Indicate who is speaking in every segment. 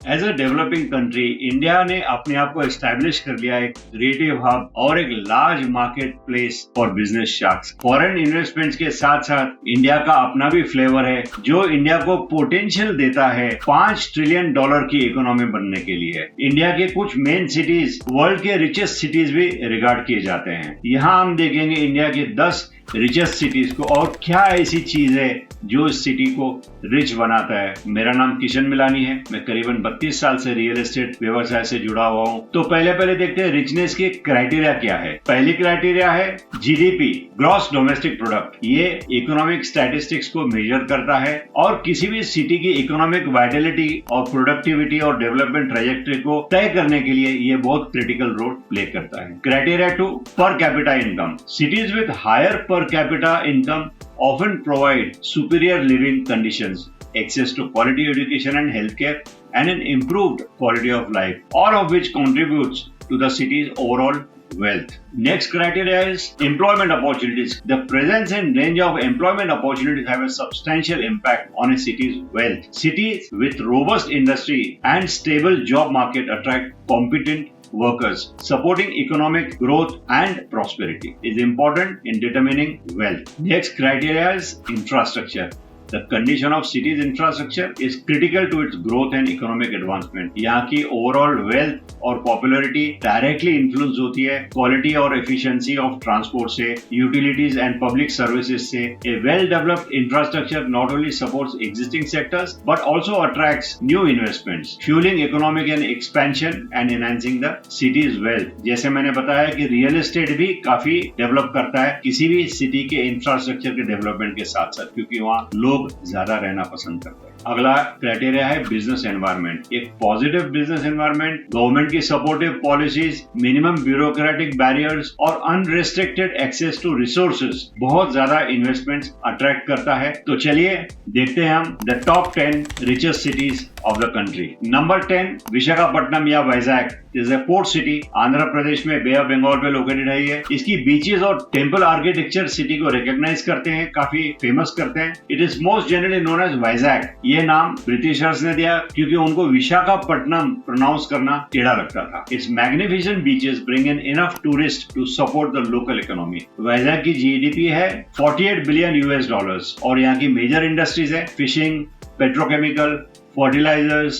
Speaker 1: As a developing country India ने अपने आप को एस्टैब्लिश कर लिया एक क्रिएटिव हब और एक large market place for business sharks. Foreign investments के साथ साथ इंडिया का अपना भी फ्लेवर है जो इंडिया को पोटेंशियल देता है $5 ट्रिलियन की इकोनॉमी बनने के लिए। इंडिया के कुछ मेन सिटीज वर्ल्ड के रिचेस्ट सिटीज भी रिगार्ड किए जाते हैं। यहाँ हम देखेंगे इंडिया के 10 रिचेस्ट सिटीज को और क्या ऐसी चीज है जो इस सिटी को रिच बनाता है। मेरा नाम किशन मिलानी है। मैं करीबन 32 साल से रियल एस्टेट व्यवसाय से जुड़ा हुआ हूँ। तो पहले देखते हैं रिचनेस के क्राइटेरिया क्या है। पहली क्राइटेरिया है जीडीपी, ग्रॉस डोमेस्टिक प्रोडक्ट। ये इकोनॉमिक स्टैटिस्टिक्स को मेजर करता है और किसी भी सिटी की इकोनॉमिक वाइटलिटी और प्रोडक्टिविटी और डेवलपमेंट ट्रैजेक्टरी को तय करने के लिए ये बहुत क्रिटिकल रोल प्ले करता है। Criteria 2, per capita income. Cities with higher per capita income often provide superior living conditions, access to quality education and healthcare, and an improved quality of life, all of which contributes to the city's overall wealth. Next criteria is employment opportunities. The presence and range of employment opportunities have a substantial impact on a city's wealth. Cities with robust industry and stable job market attract competent workers. Supporting economic growth and prosperity is important in determining wealth. Next criteria is infrastructure. The condition of city's infrastructure is critical to its growth and economic advancement. यहाँ की overall wealth और popularity directly influence होती है quality और efficiency of transport से, utilities and public services से। A well-developed infrastructure not only supports existing sectors but also attracts new investments, fueling economic and expansion and enhancing the city's wealth. जैसे मैंने बताया कि real estate भी काफी develop करता है किसी भी सिटी के इंफ्रास्ट्रक्चर के डेवलपमेंट के साथ साथ, क्योंकि वहाँ लोग ज्यादा रहना पसंद करते हैं। अगला क्राइटेरिया है बिजनेस एनवायरनमेंट। एक पॉजिटिव बिजनेस एनवायरनमेंट, गवर्नमेंट की supportive policies, minimum bureaucratic barriers और अनरिस्ट्रिक्टेड एक्सेस टू रिसोर्सेज बहुत ज्यादा इन्वेस्टमेंट्स अट्रैक्ट करता है। तो चलिए देखते हैं हम the top 10 richest cities of the country. Number 10 Visakhapatnam या Vizag is a port city. Andhra Pradesh में बे ऑफ बंगाल पे लोकेटेड है ये। इसकी बीचेस और टेम्पल आर्किटेक्चर सिटी को रिकॉग्नाइज करते हैं, काफी फेमस करते हैं। It is most generally known as Vizag. ये नाम ब्रिटिशर्स ने दिया क्योंकि उनको विशाखापट्टनम प्रोनाउंस करना टेढ़ा लगता था। Its magnificent beaches bring in enough tourist to support the local economy. Vizag की जीडीपी है $48 बिलियन और यहाँ की मेजर इंडस्ट्रीज है fishing, petrochemical, fertilizers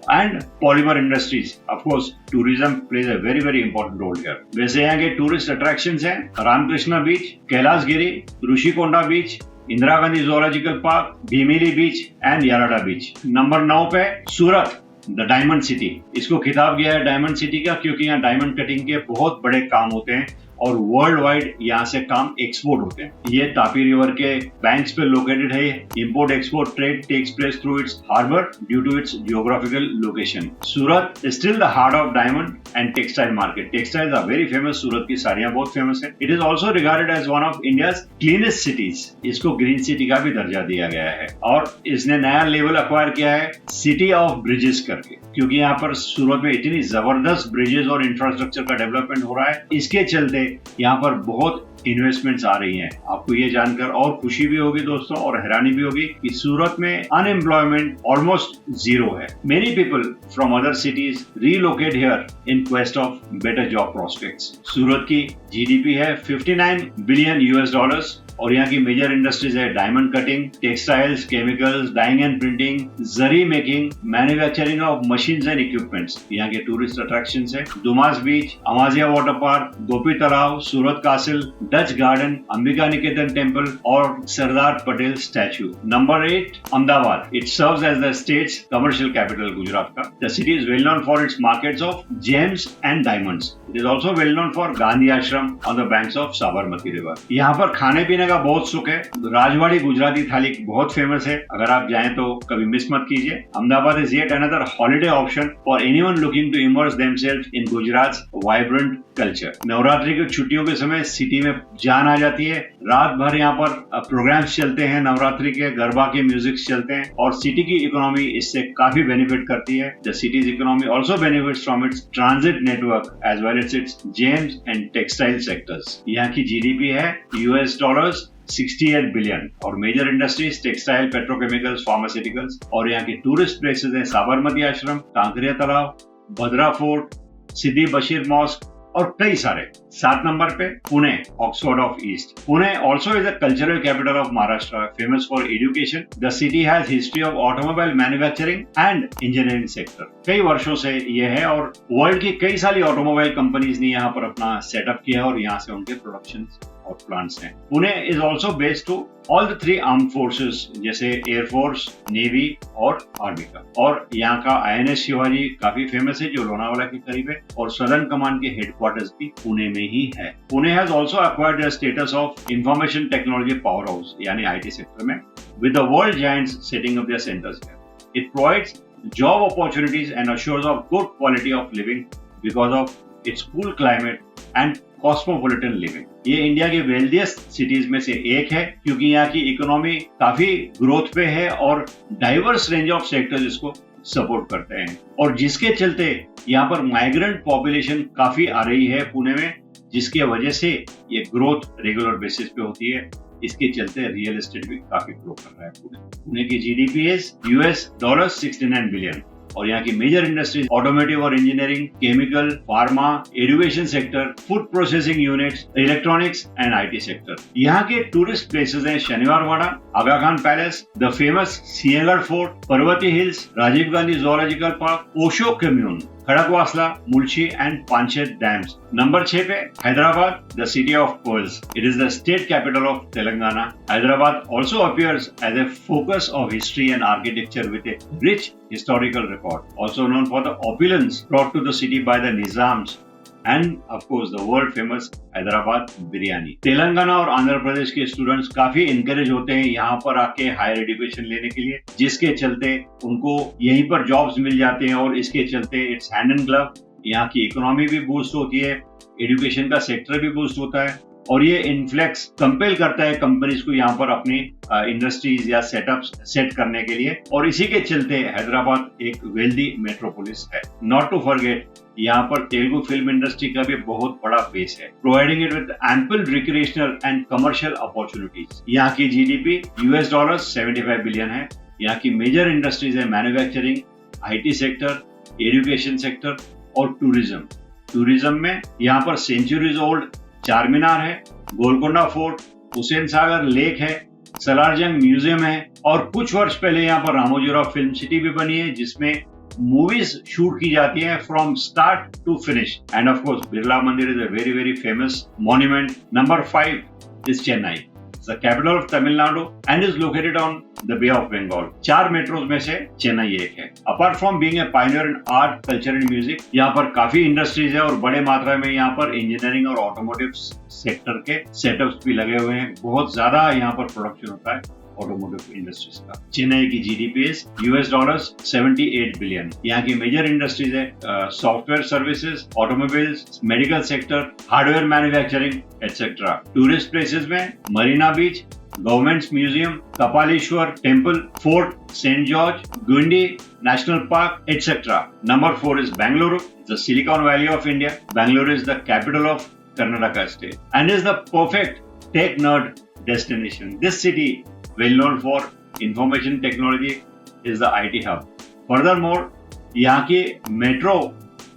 Speaker 1: and polymer industries. Of course, tourism plays a very important role here. वैसे यहाँ के tourist attractions हैं Ramakrishna beach, Kailashgiri, Rishikonda beach, Indira Gandhi zoological park, Bheemili beach and Yarada beach. Number 9 पे सूरत, द डायमंड सिटी। इसको खिताब किया है डायमंड सिटी का क्योंकि यहाँ डायमंड कटिंग के बहुत बड़े काम होते हैं और वर्ल्ड वाइड यहाँ से काम एक्सपोर्ट होते हैं। ये तापी रिवर के बैंक्स पे लोकेटेड है। Import export trade takes place through its harbour due to its geographical location. Surat is still the heart of diamond and textile market. Textiles are very famous. Surat की साड़ियां बहुत फेमस है। It is also regarded as one of India's cleanest cities. इसको green city का भी दर्जा दिया गया है और इसने नया लेवल अक्वायर किया है सिटी ऑफ ब्रिजेस करके, क्योंकि यहाँ पर सूरत में इतनी जबरदस्त ब्रिजेस और इंफ्रास्ट्रक्चर का डेवलपमेंट हो रहा है। इसके चलते यहाँ पर बहुत इन्वेस्टमेंट्स आ रही हैं। आपको ये जानकर और खुशी भी होगी दोस्तों और हैरानी भी होगी कि सूरत में अनएम्प्लॉयमेंट ऑलमोस्ट जीरो है। Many people from other cities relocate here in quest of better job prospects. Surat की जीडीपी है $59 बिलियन और यहाँ की मेजर इंडस्ट्रीज है diamond cutting, textiles, chemicals, dyeing and printing, zari making, manufacturing of machines and equipments. यहाँ के tourist attractions है Dumas बीच, अमाजिया water park, Gopi Talav, Surat castle, Dutch garden, Ambika Niketan temple और Sardar Patel statue. Number 8 Ahmedabad. It serves as the state's commercial capital Gujarat का। The city is well known for its markets of gems and diamonds. It is also well known for Gandhi Ashram on the banks of Sabarmati river. यहाँ पर खाने पीने का बहुत सुख है। राजवाड़ी गुजराती थाली बहुत फेमस है। अगर आप जाएं तो कभी मिस मत कीजिए। Ahmedabad is yet another holiday option for anyone looking to immerse themselves in Gujarat vibrant culture. Navratri की छुट्टियों के समय सिटी में जान आ जाती है। रात भर यहाँ पर प्रोग्राम्स चलते हैं, नवरात्रि के गरबा के म्यूजिक चलते हैं और सिटी की इकोनॉमी इससे काफी बेनिफिट करती है। The city's economy also benefits from its transit network as well as its gems and textile sectors. यहाँ की जीडीपी है $40 68 बिलियन। और major industries textile, petrochemicals, pharmaceuticals. और यहाँ के टूरिस्ट प्लेसेस हैं साबरमती आश्रम, कांकरिया तालाब, भद्रा फोर्ट, सिद्धि बशीर मॉस्क और कई सारे। 7 नंबर पे Pune, Oxford of east. Pune also is a cultural capital of Maharashtra, famous for education. The city has history of automobile manufacturing and engineering sector. कई वर्षों से ये है और वर्ल्ड की कई सारी ऑटोमोबाइल कंपनीज ने यहाँ पर अपना सेटअप किया और यहाँ से उनके प्रोडक्शन और प्लांट्स हैं। Pune is also based to all the 3 arm forces, जैसे एयरफोर्स, नेवी और आर्मी का। और यहाँ का INS शिवाजी काफी फेमस है, जो लोनावाला के करीब है, और सदर्न कमांड के हेडक्वार्टर्स भी पुणे में ही है। Pune has also acquired the status of information technology power house, यानी IT सेक्टर में, with the world giants setting up there centres here. It provides job opportunities and assures of good quality of living because of its cool climate and cosmopolitan living. ये India के wealthiest cities में से एक है, क्योंकि यहाँ की economy काफी ग्रोथ पे है और डाइवर्स रेंज ऑफ सेक्टर्स इसको सपोर्ट करते हैं, और जिसके चलते यहाँ पर माइग्रेंट पॉपुलेशन काफी आ रही है पुणे में, जिसकी वजह से ये ग्रोथ रेगुलर बेसिस पे होती है। इसके चलते रियल एस्टेट भी काफी ग्रो कर रहा है पुणे। पुणे की GDP है $69 बिलियन। और यहाँ की मेजर इंडस्ट्रीज ऑटोमोटिव और engineering, chemical, pharma, education sector, food processing units, electronics and IT sector. यहाँ के टूरिस्ट प्लेसेस हैं Shaniwarwada, Aga Khan palace, the famous Sinhagad fort, Parvati hills, Rajiv Gandhi zoological park, Osho commune, Khadakwasla, Mulshi and Panshet dams. Number 6 पे Hyderabad, the city of pearls. It is the state capital of Telangana. Hyderabad also appears as a focus of history and architecture with a rich historical record, also known for the opulence brought to the city by the Nizams and of course the world famous Hyderabad biryani. Telangana और आंध्र प्रदेश के students काफी encourage होते हैं यहाँ पर आके higher education लेने के लिए, जिसके चलते उनको यहीं पर जॉब्स मिल जाते हैं, और इसके चलते इट्स हैंड एंड ग्लव। यहाँ की इकोनॉमी भी बूस्ट होती है, एजुकेशन का सेक्टर भी बूस्ट होता है, और ये इन्फ्लेक्स कंपेल करता है कंपनीज को यहाँ पर अपनी इंडस्ट्रीज या सेटअप्स सेट करने के लिए, और इसी के चलते हैदराबाद एक वेल्दी मेट्रोपोलिस है। नॉट टू फॉरगेट, यहाँ पर तेलुगु फिल्म इंडस्ट्री का भी बहुत बड़ा बेस है, providing it with ample recreational and commercial opportunities. यहाँ की GDP $75 बिलियन है। यहाँ की मेजर इंडस्ट्रीज है manufacturing, IT sector, education sector और टूरिज्म। टूरिज्म में यहाँ पर सेंचुरीज ओल्ड चार मीनार है, गोलकोंडा फोर्ट, हुसैन सागर लेक है, सलारजंग म्यूजियम है, और कुछ वर्ष पहले यहाँ पर रामोजीराव फिल्म सिटी भी बनी है, जिसमें मूवीज शूट की जाती हैं from start to finish. And of course Birla Mandir is a very very famous monument. Number 5 is Chennai, the capital of Tamil Nadu and is located on the Bay of Bengal. 4 metros में से चेन्नई एक है। Apart from being a pioneer in art, culture and music, यहाँ पर काफी industries है और बड़े मात्रा में यहाँ पर इंजीनियरिंग और ऑटोमोटिव सेक्टर के सेटअप्स भी लगे हुए हैं। बहुत ज्यादा यहाँ पर प्रोडक्शन होता है ऑटोमोटिव इंडस्ट्रीज का। चेन्नई की GDP $78 बिलियन। यहाँ की मेजर इंडस्ट्रीज है software services, automobiles, medical sector, hardware manufacturing et cetera. Tourist places में Marina beach, governments museum, Kapaleeshwar temple, fort saint George, Guindy national park et cetera. Number 4 is Bengaluru, the silicon valley of India. Bengaluru is the capital of Karnataka state and is the perfect tech nerd destination. This city, well known for information technology, is the IT hub. Furthermore, यहाँ की metro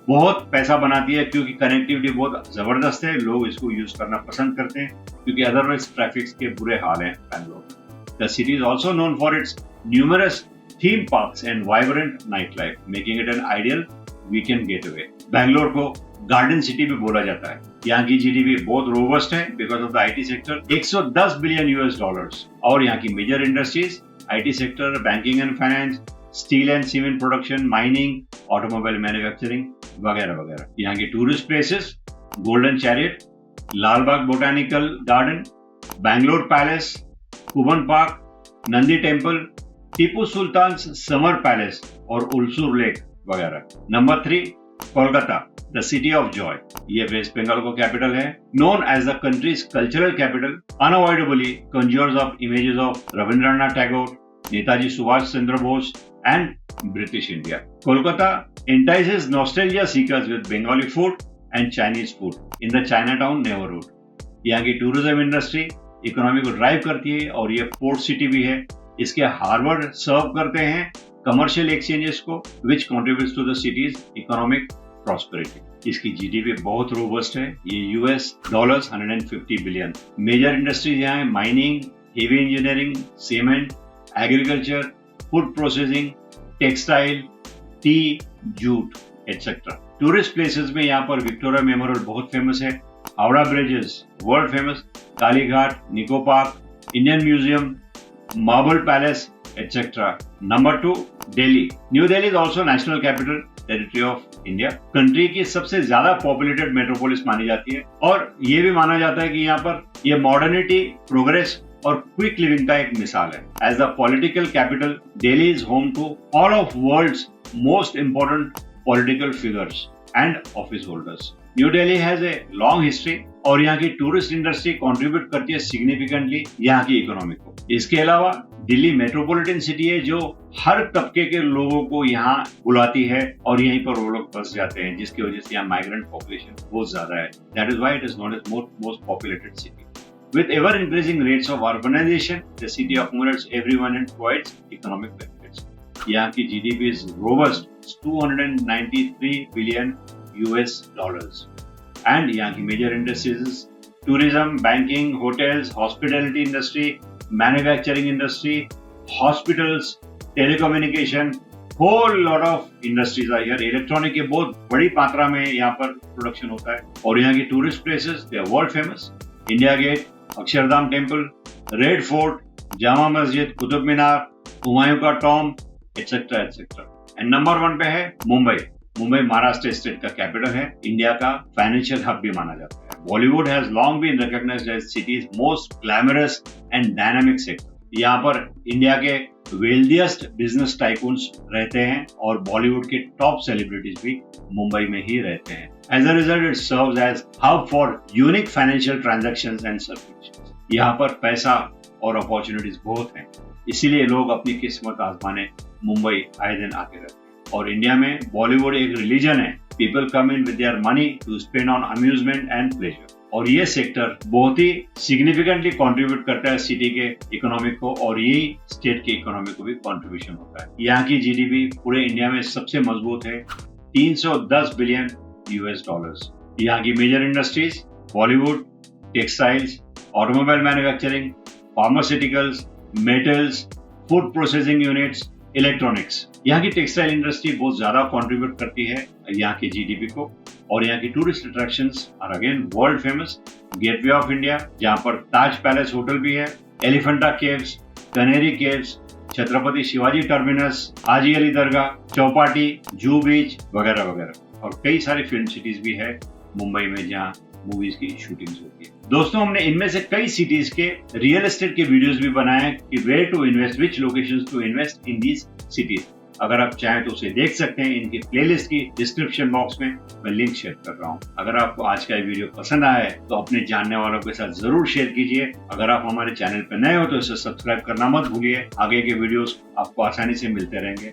Speaker 1: बहुत पैसा बनाती है क्योंकि connectivity बहुत जबरदस्त है। लोग इसको यूज करना पसंद करते हैं क्योंकि अदरवाइज ट्रैफिक के बुरे हाल हैं बैंगलोर में। The city is also known for its numerous theme parks and vibrant nightlife, making it an ideal weekend getaway. Bangalore को गार्डन सिटी भी बोला जाता है। यहाँ की GDP बहुत रोबस्ट है because of the IT sector, $110 billion. और यहाँ की major industries IT sector, banking and finance, steel and cement production, mining, automobile manufacturing वगैरह वगैरह। यहाँ के tourist places golden chariot, Lalbagh botanical garden, Bangalore palace, Cubbon park, Nandi temple, Tipu Sultan summer palace और Ulsoor lake वगैरह। Number 3 Kolkata, the city of joy. ये west Bengal को capital है। Known as the countries cultural capital, unavoidably conjures of images of Rabindranath Tagore, Netaji Subhash Chandra Bose and British India. Kolkata entices nostalgia seekers with Bengali food and Chinese food in the Chinatown neighborhood. यहाँ की tourism industry economy को drive करती है और ये port city भी है। इसके हार्बर सर्व करते हैं कमर्शियल एक्सचेंजेस को which contributes to the city's economic prosperity. इसकी जीडीपी बहुत रोबस्ट है, ये US dollars 150 billion. Major industries यहाँ है mining, heavy engineering, cement, agriculture, food processing, textile, tea, jute et cetera. Tourist places में यहाँ पर विक्टोरिया मेमोरियल बहुत फेमस है, Howrah bridges world famous, Kalighat, Nicco park, Indian museum, marble palace et cetera. Number 2, Delhi. New Delhi is also national capital territory of India. Country की सबसे ज्यादा populated metropolis मानी जाती है और ये भी माना जाता है कि यहाँ पर ये मॉडर्निटी, प्रोग्रेस और क्विक लिविंग का एक मिसाल है। As the political capital, Delhi is home to all of world's most important political figures and office holders. New Delhi has a long history और यहाँ की टूरिस्ट इंडस्ट्री कंट्रीब्यूट करती है सिग्निफिकेंटली यहाँ की इकोनॉमी को। इसके अलावा दिल्ली मेट्रोपॉलिटन सिटी है जो हर तबके के लोगों को यहाँ बुलाती है और यहीं पर वो लोग बस जाते हैं, जिसकी वजह से यहाँ माइग्रेंट पॉपुलेशन बहुत ज्यादा है। That is why it is known as most populated city. With ever increasing rates of urbanization, the city accommodates everyone and provides economic benefits. यहाँ की GDP is robust, $293 billion US, and यहाँ की major industries tourism, banking, hotels, hospitality industry, manufacturing industry, hospitals, telecommunication, whole lot of industries are here. Electronic की बहुत बड़ी मात्रा में यहाँ पर प्रोडक्शन होता है और यहाँ की tourist places they are world famous. India gate, Akshardham temple, red fort, Jama Masjid, Qutub Minar, Humayun का tomb etcetera etcetera. And number 1 पे है मुंबई। मुंबई महाराष्ट्र स्टेट का कैपिटल है, इंडिया का फाइनेंशियल हब भी माना जाता है। Bollywood has long been recognised as city's most glamorous and dynamic sector. यहाँ पर इंडिया के वेल्दिएस्ट बिजनेस टाइकून्स रहते हैं और बॉलीवुड के टॉप सेलिब्रिटीज भी मुंबई में ही रहते हैं। As a result, it serves as hub for unique financial transactions and circulations. यहाँ पर पैसा और अपॉर्चुनिटीज बहुत हैं, इसीलिए लोग अपनी किस्मत आजमाने मुंबई आए दिन आते रहते हैं। और इंडिया में बॉलीवुड एक रिलीजन है। People come in with their money to spend on amusement and pleasure. और ये सेक्टर बहुत ही सिग्निफिकेंटली कंट्रीब्यूट करता है सिटी के इकोनॉमी को और यही स्टेट की इकोनॉमी को भी कंट्रीब्यूशन होता है। यहाँ की जीडीपी पूरे इंडिया में सबसे मजबूत है, 310 बिलियन US। यहाँ की major industries Bollywood, textiles, automobile manufacturing, pharmaceuticals, metals, food processing units, electronics. यहाँ की टेक्सटाइल इंडस्ट्री बहुत ज्यादा कंट्रीब्यूट करती है यहाँ की जीडीपी को। और यहाँ की tourist attractions are again world famous. Gateway of India जहाँ पर ताज पैलेस होटल भी है, Elephanta caves, Kanheri caves, Chhatrapati Shivaji terminus, Haji Ali Dargah, Chowpatty, Juhu beach वगैरह वगैरह। और कई सारी फिल्म सिटीज भी है मुंबई में जहाँ मूवीज की शूटिंग्स होती है। दोस्तों, हमने इनमें से कई सिटीज के रियल एस्टेट के वीडियोस भी बनाए हैं कि where to invest, which locations to invest in these cities. अगर आप चाहें तो उसे देख सकते हैं, इनकी प्लेलिस्ट की डिस्क्रिप्शन बॉक्स में मैं लिंक शेयर कर रहा हूँ। अगर आपको आज का ये वीडियो पसंद आया है तो अपने जानने वालों के साथ जरूर शेयर कीजिए। अगर आप हमारे चैनल पर नए हो तो इसे सब्सक्राइब करना मत भूलिए। आगे के वीडियोस आपको आसानी से मिलते रहेंगे।